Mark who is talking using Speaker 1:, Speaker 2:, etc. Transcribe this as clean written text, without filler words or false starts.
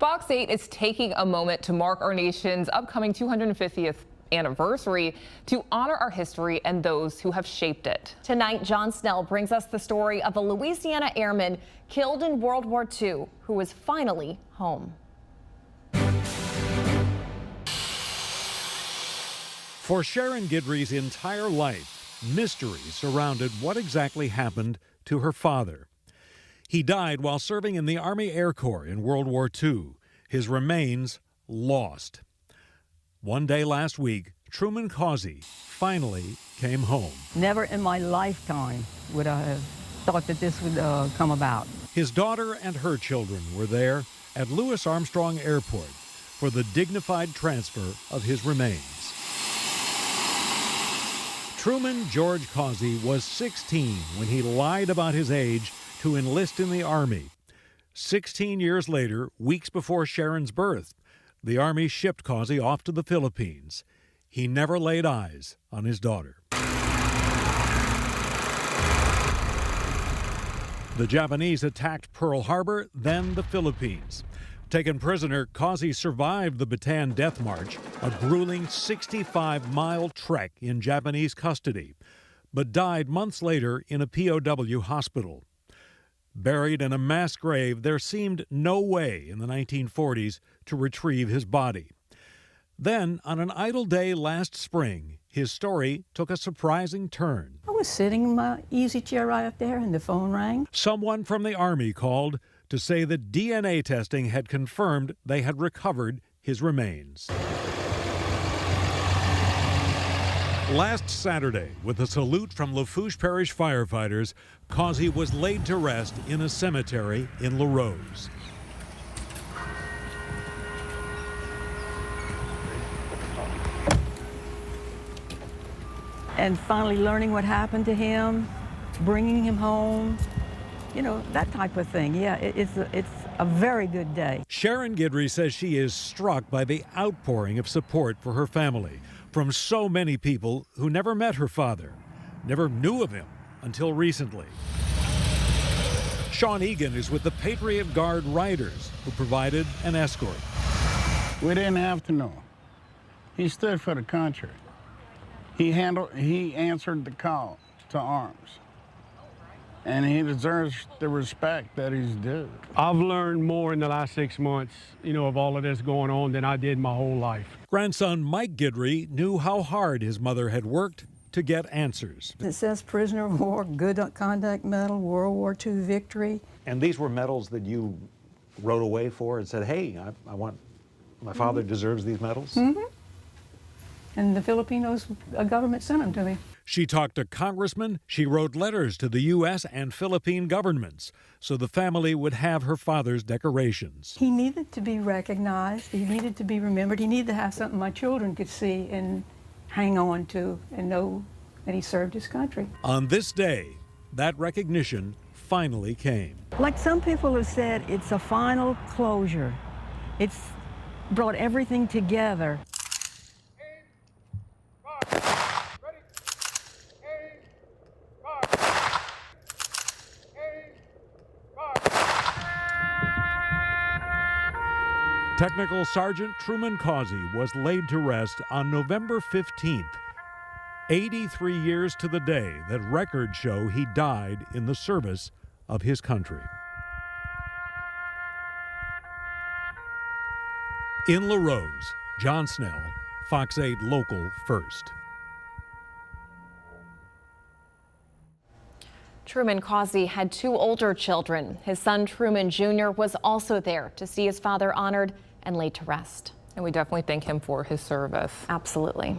Speaker 1: Fox 8 is taking a moment to mark our nation's upcoming 250th anniversary to honor our history and those who have shaped it.
Speaker 2: Tonight, John Snell brings us the story of a Louisiana airman killed in World War II who is finally home.
Speaker 3: For Sharon Guidry's entire life, mystery surrounded what exactly happened to her father. He died while serving in the Army Air Corps in World War II. His remains lost. One day last week, Truman Causey finally came home.
Speaker 4: Never in my lifetime would I have thought that this would come about.
Speaker 3: His daughter and her children were there at Louis Armstrong Airport for the dignified transfer of his remains. Truman George Causey was 16 when he lied about his age to enlist in the Army. 16 years later, weeks before Sharon's birth, the Army shipped Causey off to the Philippines. He never laid eyes on his daughter. The Japanese attacked Pearl Harbor, then the Philippines. Taken prisoner, Causey survived the Bataan Death March, a grueling 65-mile trek in Japanese custody, but died months later in a POW hospital. Buried in a mass grave, there seemed no way in the 1940s to retrieve his body. Then, on an idle day last spring, his story took a surprising turn.
Speaker 4: I was sitting in my easy chair right up there and the phone rang.
Speaker 3: Someone from the Army called to say that DNA testing had confirmed they had recovered his remains. Last Saturday, with a salute from Lafourche Parish firefighters, Causey was laid to rest in a cemetery in La Rose.
Speaker 4: And finally learning what happened to him, bringing him home, you know, that type of thing. Yeah, it's a very good day.
Speaker 3: Sharon Guidry says she is struck by the outpouring of support for her family from so many people who never met her father, never knew of him until recently. Sean Egan is with the Patriot Guard Riders, who provided an escort.
Speaker 5: We didn't have to know. He stood for the country. He answered the call to arms. And he deserves the respect that he's due.
Speaker 6: I've learned more in the last 6 months, of all of this going on than I did my whole life.
Speaker 3: Grandson Mike Guidry knew how hard his mother had worked to get answers.
Speaker 4: It says prisoner of war, good conduct medal, World War II victory.
Speaker 7: And these were medals that you wrote away for and said, hey, I want, my father deserves these medals?
Speaker 4: Mm-hmm. And the Filipinos government sent them to me.
Speaker 3: She talked to congressmen. She wrote letters to the U.S. and Philippine governments so the family would have her father's decorations.
Speaker 4: He needed to be recognized. He needed to be remembered. He needed to have something my children could see and hang on to and know that he served his country.
Speaker 3: On this day, that recognition finally came.
Speaker 4: Like some people have said, it's a final closure. It's brought everything together.
Speaker 3: Technical Sergeant Truman Causey was laid to rest on November 15th, 83 years to the day that records show he died in the service of his country. In La Rose, John Snell, Fox 8 Local First.
Speaker 2: Truman Causey had 2 older children. His son Truman Jr. was also there to see his father honored and laid to rest.
Speaker 1: And we definitely thank him for his service.
Speaker 2: Absolutely.